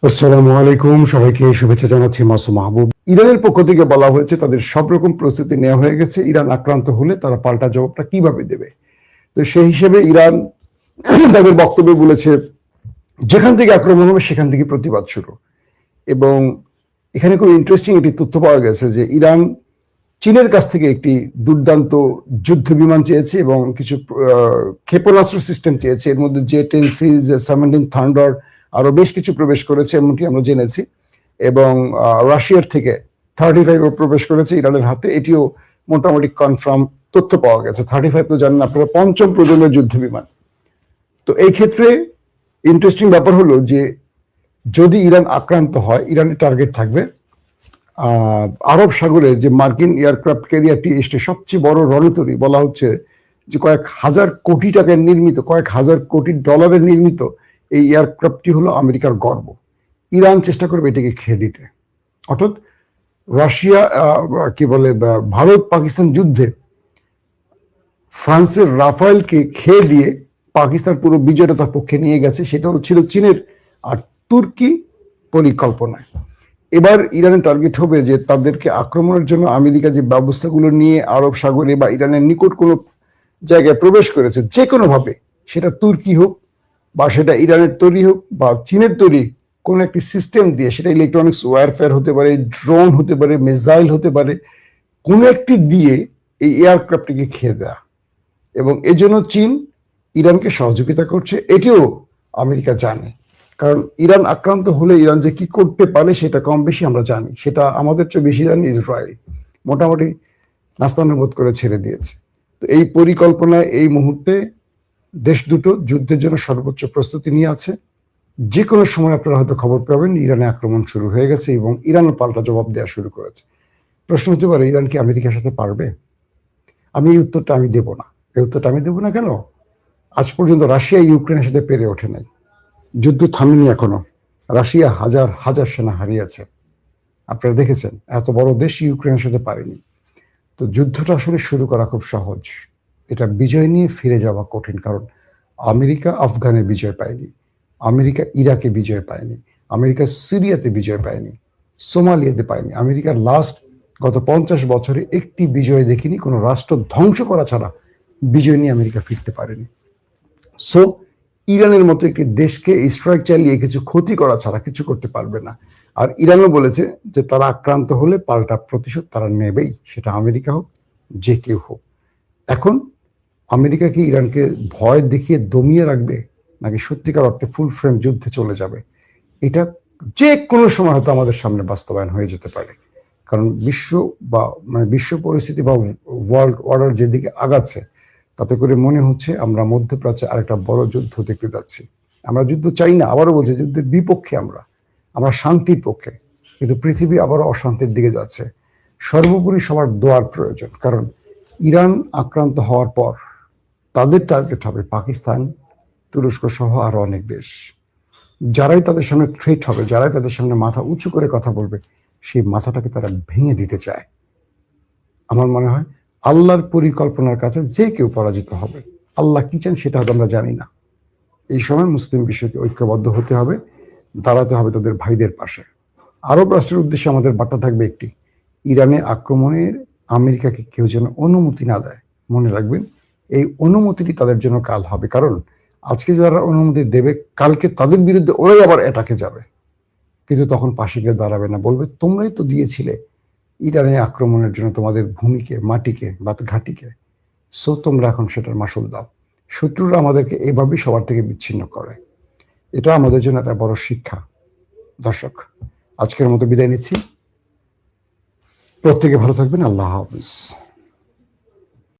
আসসালামু আলাইকুম, সবাইকে শুভেচ্ছা জানাচ্ছি। মাসুম মাহবুব। ইরানের পক্ষ থেকে বলা হয়েছে তাদের সব রকম প্রস্তুতি নেওয়া হয়ে গেছে, ইরান আক্রান্ত হলে তারা পাল্টা জবাবটা কিভাবে দেবে। তো সেই হিসেবে ইরান তাদের বক্তব্যে বলেছে যেখান থেকে আক্রমণ হবে সেখান থেকে প্রতিবাদ শুরু। এবং এখানে খুব ইন্টারেস্টিং একটি তথ্য পাওয়া গেছে যে ইরান চীনের কাছ থেকে একটি দুর্দান্ত যুদ্ধ বিমান চেয়েছে এবং কিছু ক্ষেপণাস্ত্র সিস্টেম চেয়েছে। এর মধ্যে জে-10 সিরিজ, সামান্ডিন থান্ডার আরো বেশ কিছু প্রবেশ করেছে এমনটি আমরা জেনেছি। এবং রাশিয়ার থেকে 35 প্রবেশ করেছে ইরানের হাতে, এটিও মোটামুটি কনফার্ম তথ্য পাওয়া গেছে। 35 তো জানেন আপনারা, পঞ্চম প্রজন্মের যুদ্ধ বিমান। তো এই ক্ষেত্রে ইন্টারেস্টিং ব্যাপার হলো যে যদি ইরান আক্রান্ত হয়, ইরানের টার্গেট থাকবে আরব সাগরে যে মার্কিন এয়ারক্রাফট ক্যারিয়ারটি এসছে, সবচেয়ে বড় রণতরী বলা হচ্ছে যে কয়েক হাজার কোটি টাকার নির্মিত, কয়েক হাজার কোটি ডলারের নির্মিত এই এয়ারক্রাফটটি হলো আমেরিকার গর্ব। ইরান চেষ্টা করবে এটাকে খেয়ে দিতে। অর্থাৎ রাশিয়া কি বলে ভারত পাকিস্তান যুদ্ধে ফ্রান্সের রাফায়েলকে খেয়ে দিয়ে পাকিস্তান পুরো বিজয়টা তার পক্ষে নিয়ে গেছে, সেটা ছিল চীনের আর তুর্কি পরিকল্পনায়। এবার ইরানের টার্গেট হবে যে তাদেরকে আক্রমণের জন্য আমেরিকা যে ব্যবস্থাগুলো নিয়ে আরব সাগরে বা ইরানের নিকট কোনো জায়গায় প্রবেশ করেছে, যে কোনোভাবে, সেটা তুর্কি হোক বা সেটা ইরানের তৈরি হোক বা চীনের তৈরি কোন একটি সিস্টেম দিয়ে, সেটা ইলেকট্রনিক্স ওয়ারফেয়ার হতে পারে, ড্রোন হতে পারে, মিসাইল হতে পারে, কোন একটি দিয়ে এই এয়ারক্রাফটটিকে খেয়ে দেয়া। এবং এজন্য চীন ইরানকে সহযোগিতা করছে, এটিও আমেরিকা জানে। কারণ ইরান আক্রান্ত হলে ইরান যে কি করতে পারে সেটা কম বেশি আমরা জানি, সেটা আমাদের চেয়ে বেশি জানি ইসরায়েল। মোটামুটি নাস্তানুবোধ করে ছেড়ে দিয়েছে। তো এই পরিকল্পনায় এই মুহূর্তে দেশ দুটো যুদ্ধের জন্য সর্বোচ্চ প্রস্তুতি নিয়ে আছে। যে কোনো সময় আপনারা হয়তো খবর পাবেন ইরানে আক্রমণ শুরু হয়ে গেছে এবং ইরানও পাল্টা জবাব দেওয়া শুরু করেছে। প্রশ্ন হতে পারে, ইরান কি আমেরিকার সাথে পারবে? এই উত্তরটা আমি দেব না। এই উত্তরটা আমি দেব না কেন? আজ পর্যন্ত রাশিয়া ইউক্রেনের সাথে পেরে ওঠে নাই, যুদ্ধ থামেনি এখনো। রাশিয়া হাজার হাজার সেনা হারিয়েছে, আপনারা দেখেছেন। এত বড় দেশ ইউক্রেনের সাথে পারেনি। তো যুদ্ধটা আসলে শুরু করা খুব সহজ, এটা বিজয় নিয়ে ফিরে যাওয়া কঠিন। কারণ আমেরিকা আফগানে বিজয় পায়নি, আমেরিকা ইরাকে বিজয় পায়নি, আমেরিকা সিরিয়াতে বিজয় পায়নি, সোমালিয়াতে পায়নি। আমেরিকার লাস্ট গত 50 বছরে একটি বিজয় দেখিনি, কোনো রাষ্ট্র ধ্বংস করা ছাড়া বিজয় নিয়ে আমেরিকা ফিরতে পারেনি। সো ইরানের মতো একটি দেশকে স্ট্রাইক চালিয়ে কিছু ক্ষতি করা ছাড়া কিছু করতে পারবে না। আর ইরানও বলেছে যে তারা আক্রান্ত হলে পাল্টা প্রতিশোধ তারা নেবেই, সেটা আমেরিকা হোক, যে কেউ হোক। এখন আমেরিকা কি ইরানকে ভয় দেখিয়ে দমিয়ে রাখবে, নাকি সত্যিকার অর্থে ফুল ফ্রেম যুদ্ধে চলে যাবে? এটা যে কোনো সময় হয়তো আমাদের সামনে বাস্তবায়ন হয়ে যেতে পারে। কারণ বিশ্ব পরিস্থিতি বা ওয়ার্ল্ড অর্ডার যেদিকে আগাচ্ছে, তাতে করে মনে হচ্ছে আমরা মধ্যপ্রাচ্যে আরেকটা বড় যুদ্ধ দেখতে যাচ্ছি। আমরা যুদ্ধ চাই না, আবারও বলছি, যুদ্ধের বিপক্ষে আমরা শান্তির পক্ষে। কিন্তু পৃথিবী আবারও অশান্তির দিকে যাচ্ছে। সর্বোপরি সবার দোয়ার প্রয়োজন। কারণ ইরান আক্রান্ত হওয়ার পর তাদের টার্গেট হবে পাকিস্তান, তুরস্ক সহ আরো অনেক দেশ। যারাই তাদের সামনে থ্রেট হবে, যারাই তাদের সামনে মাথা উঁচু করে কথা বলবে, সেই মাথাটাকে তারা ভেঙে দিতে চায়। আমার মনে হয় আল্লাহর পরিকল্পনার কাছে যে কেউ পরাজিত হবে। আল্লাহ কি চান সেটা হয়তো আমরা জানি না। এই সময় মুসলিম বিশ্বকে ঐক্যবদ্ধ হতে হবে, দাঁড়াতে হবে তাদের ভাইদের পাশে। আরব রাষ্ট্রের উদ্দেশ্যে আমাদের বার্তা থাকবে একটি, ইরানে আক্রমণের আমেরিকাকে কেউ যেন অনুমতি না দেয়। মনে রাখবেন, এই অনুমতিটি তাদের জন্য কাল হবে। কারণ আজকে যারা অনুমতি দেবে, কালকে তাদের বিরুদ্ধে ওরাই আবার অ্যাটাকে যাবে। কিন্তু তখন পাশে কেউ দাঁড়াবে না, বলবে তোমরাই তো দিয়েছিলে ইরানে আক্রমণের জন্য তোমাদের ভূমিকে, মাটিকে বা ঘাটিকে। সো তোমরা এখন সেটার মাসুল দাও। শত্রুরা আমাদেরকে এভাবেই সবার থেকে বিচ্ছিন্ন করে। এটা আমাদের জন্য একটা বড় শিক্ষা। দর্শক, আজকের মতো বিদায় নিচ্ছি। প্রত্যেকে ভালো থাকবেন। আল্লাহ হাফিজ।